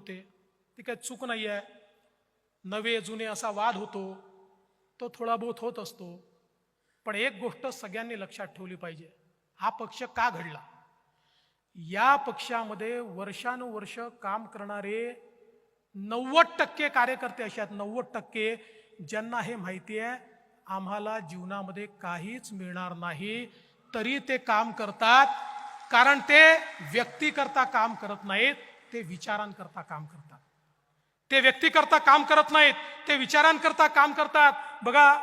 होते, ती काही चूक नाही आहे. नवे जुने असा वाद होतो, तो थोडा बहुत होत असतो. पण एक गोष्ट सगळ्यांनी लक्षात ठेवली पाहिजे, हा पक्ष का घडला. या पक्षामध्ये वर्षानुवर्ष काम करणारे 90% कार्यकर्ते असे आहेत, 90%, ज्यांना हे माहिती आहे आम्हाला जीवनामध्ये काहीच मिळणार नाही, तरी ते काम करतात. कारण ते व्यक्तीकरता काम करत नाहीत, ते विचारांकरता काम करतात. ते व्यक्तीकरता काम करत नाहीत, ते विचारांकरता काम करतात. बघा,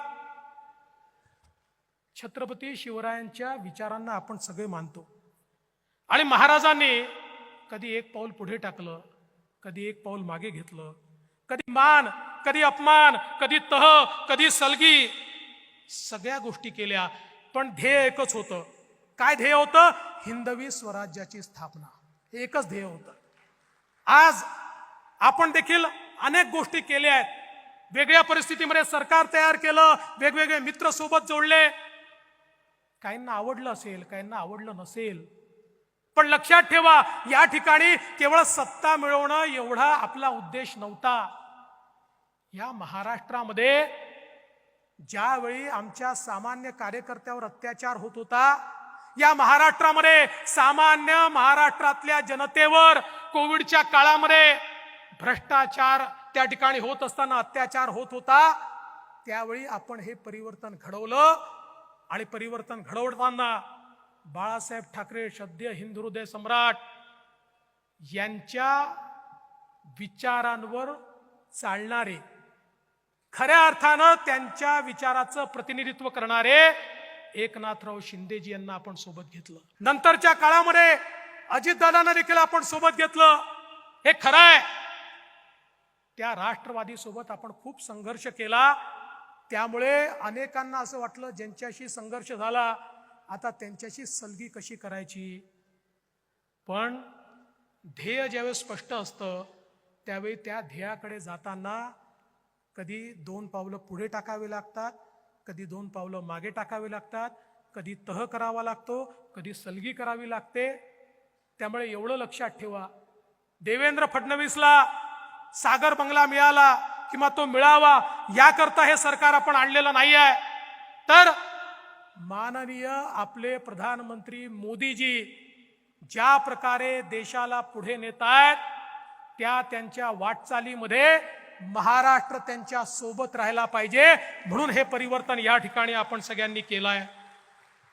छत्रपती शिवरायांच्या विचारांना आपण सगळे मानतो, आणि महाराजांनी कधी एक पाऊल पुढे टाकलं, कधी एक पाऊल मागे घेतलं, कधी मान, कधी अपमान, कधी तह, कधी सलगी, सगळ्या गोष्टी केल्या. पण ध्येय एकच होतं. काय ध्येय होतं? हिंदवी स्वराज्याची स्थापना. एकच ध्येय होतं. आज आपण देखील अनेक गोष्टी केल्या आहेत. वेगळ्या परिस्थितीमध्ये सरकार तयार केलं, वेगवेगळे मित्र सोबत जोडले. काहींना आवडलं असेल, काहींना आवडलं नसेल, पण लक्षात ठेवा, या ठिकाणी केवळ सत्ता मिळवणं एवढा आपला उद्देश नव्हता. या महाराष्ट्रामध्ये ज्यावेळी आमच्या सामान्य कार्यकर्त्यावर अत्याचार होत होता, या महाराष्ट्रामध्ये सामान्य महाराष्ट्रातल्या जनतेवर कोविडच्या काळामध्ये भ्रष्टाचार त्या ठिकाणी होत असताना, अत्याचार होत होता, त्यावेळी आपण हे परिवर्तन घडवलं. आणि परिवर्तन घडवताना बाळासाहेब ठाकरे, सद्य हिंदू हृदय सम्राट, यांच्या विचारांवर चालणारे, खऱ्या अर्थानं त्यांच्या विचाराचं प्रतिनिधित्व करणारे एकनाथराव शिंदेजी यांना आपण सोबत घेतलं. नंतरच्या काळामध्ये अजितदादांना देखील आपण सोबत घेतलं. हे खरं आहे, त्या राष्ट्रवादी सोबत आपण खूप संघर्ष केला. त्यामुळे अनेकांना असं वाटलं, ज्यांच्याशी संघर्ष झाला आता त्यांच्याशी सलगी कशी करायची. पण ध्येय ज्यावेळी स्पष्ट असतं, त्यावेळी त्या ध्येयाकडे जाताना कधी 2 पावलं पुढे टाकावे लागतात, कधी 2 पावलं मागे टाकावे लागतात, कधी तह करावा लागतो, कधी सलगी करावी लागते. त्यामुळे एवढं लक्षात ठेवा, देवेंद्र फडणवीसला सागर बंगला मिळाला किंवा तो मिळावा याकरता हे सरकार आपण आणलेलं नाही आहे, तर माननीय आपले प्रधानमंत्री मोदीजी ज्या प्रकारे देशाला पुढे नेत आहेत, त्यांच्या वाटचालीमध्ये महाराष्ट्र त्यांच्या सोबत राहायला पाहिजे. म्हणून हे परिवर्तन या ठिकाणी आपण सगळ्यांनी केलं आहे.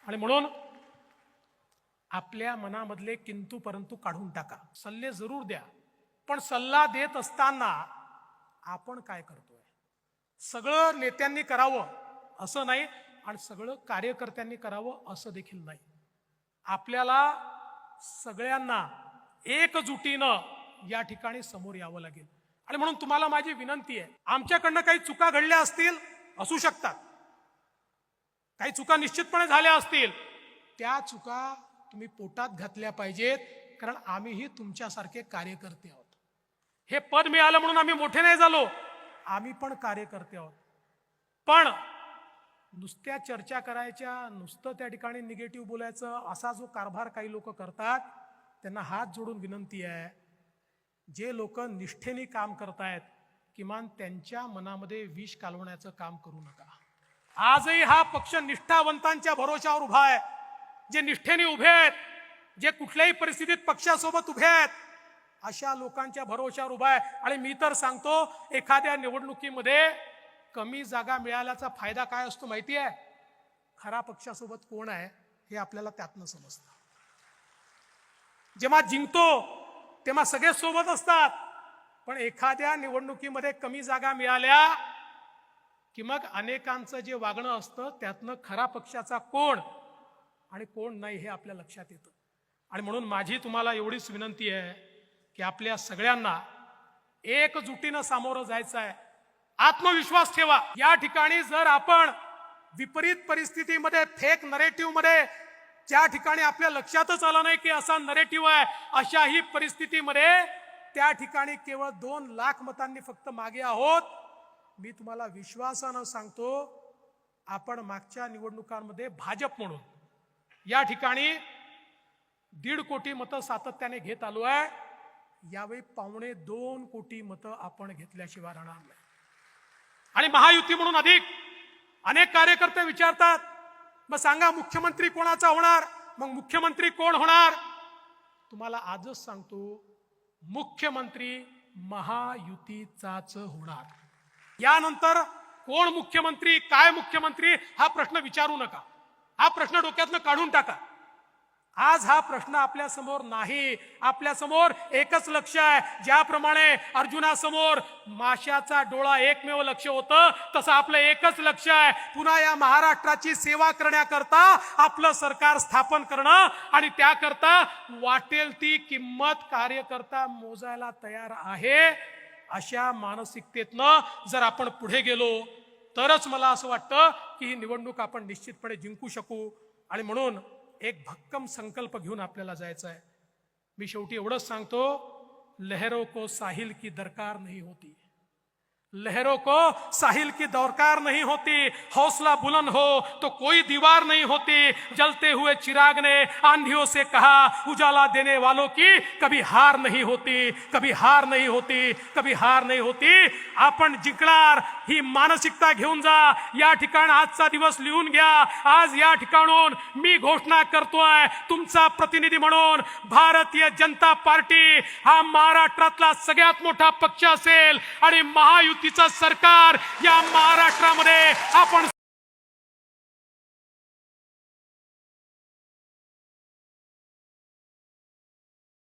आणि म्हणून आपल्या मनामधले किंतु परंतु काढून टाका. सल्ले जरूर द्या, पण सल्ला देत असताना आपण काय करतोय. सगळं नेत्यांनी करावं असं नाही, आणि सगळं कार्यकर्त्यांनी करावं असं देखील नाही. आपल्याला सगळ्यांना एकजुटीनं या ठिकाणी समोर यावं लागेल. आणि म्हणून तुम्हाला माझी विनंती आहे, आमच्याकडनं काही चुका घडल्या असतील, असू शकतात, काही चुका निश्चितपणे झाल्या असतील, त्या चुका तुम्ही पोटात घातल्या पाहिजेत. कारण आम्हीही तुमच्यासारखे कार्यकर्ते आहोत. हे पद मिळालं म्हणून आम्ही मोठे नाही झालो, आम्ही पण कार्यकर्ते आहोत. पण नुसत्या चर्चा करायच्या, नुसतं त्या ठिकाणी निगेटिव्ह बोलायचं, असा जो कारभार काही लोक करतात, त्यांना हात जोडून विनंती आहे, जे लोक निष्ठेने काम करतायत, किमान त्यांच्या मनामध्ये विष कालवण्याचं काम करू नका. आजही हा पक्ष निष्ठावंतांच्या भरोशावर उभा आहे, जे निष्ठेने उभे आहेत, जे कुठल्याही परिस्थितीत पक्षासोबत उभे आहेत, अशा लोकांच्या भरोशावर उभा आहे. आणि मी तर सांगतो, एखाद्या निवडणुकीमध्ये कमी जागा मिळाल्याचा फायदा काय असतो माहिती आहे? खरा पक्षासोबत कोण आहे हे आपल्याला त्यातनं समजतं. जेव्हा जिंकतो तेव्हा सगळे सोबत असतात, पण एखाद्या निवडणुकीमध्ये कमी जागा मिळाल्या की मग अनेकांचं जे वागणं असतं त्यातनं खरा पक्षाचा कोण आणि कोण नाही हे आपल्या लक्षात येतं. आणि म्हणून माझी तुम्हाला एवढीच विनंती आहे की आपल्या सगळ्यांना एकजुटीनं सामोरं जायचं आहे. आत्मविश्वास ठेवा. या ठिकाणी जर आपण विपरीत परिस्थितीमध्ये, फेक नरेटिव्ह मध्ये, ज्या ठिकाणी आपल्या लक्षातच आलं नाही की असा नरेटिव्ह आहे, अशाही परिस्थितीमध्ये त्या ठिकाणी केवळ 2 लाख मतांनी फक्त मागे आहोत. मी तुम्हाला विश्वासानं सांगतो, आपण मागच्या निवडणुकांमध्ये भाजप म्हणून या ठिकाणी 1.5 कोटी मतं सातत्याने घेत आलो आहे. यावेळी 2.25 कोटी मतं आपण घेतल्याशिवाय राहणार नाही. आणि महायुती म्हणून अनेक कार्यकर्ते विचारतात, मग सांगा मुख्यमंत्री कोणाचा होणार, मग मुख्यमंत्री कोण होणार? तुम्हाला आजच सांगतो, मुख्यमंत्री महायुतीचाच होणार. यानंतर कोण मुख्यमंत्री, काय मुख्यमंत्री हा प्रश्न विचारू नका. हा प्रश्न डोक्यातनं काढून टाका. आज हा प्रश्न आपल्या समोर नाही. आपल्या समोर एकच लक्ष आहे. ज्याप्रमाणे अर्जुनासमोर माशाचा डोळा एकमेव लक्ष होतं, तसं आपलं एकच लक्ष आहे, पुन्हा या महाराष्ट्राची सेवा करण्याकरता आपलं सरकार स्थापन करणं आणि त्याकरता वाटेल ती किंमत कार्यकर्ता मोजायला तयार आहे. अशा मानसिकतेतनं जर आपण पुढे गेलो तरच मला असं वाटतं की ही निवडणूक आपण निश्चितपणे जिंकू शकू. आणि म्हणून एक भक्कम संकल्प घेऊन आपल्याला जायचं आहे. मी शेवटी एवढंच सांगतो, लहरों को साहिल की दरकार नहीं होती, लहरों को साहिल की दरकार नहीं होती, हौसला बुलंद हो तो कोई दीवार नहीं होती. जलते हुए चिराग ने आंधियों से कहा, उजाला देने वालों की कभी हार नहीं होती, कभी हार नहीं होती, कभी हार नहीं होती. आपण जिंकणार ही मानसिकता घेऊन जा. या ठिकाणी आजचा दिवस लिहून घ्या. आज या ठिकाणून मी घोषणा करतोय, तुमचा प्रतिनिधी म्हणून भारतीय जनता पार्टी हा महाराष्ट्रातला सगळ्यात मोठा पक्ष असेल आणि महायुतीचं सरकार या महाराष्ट्रामध्ये आपण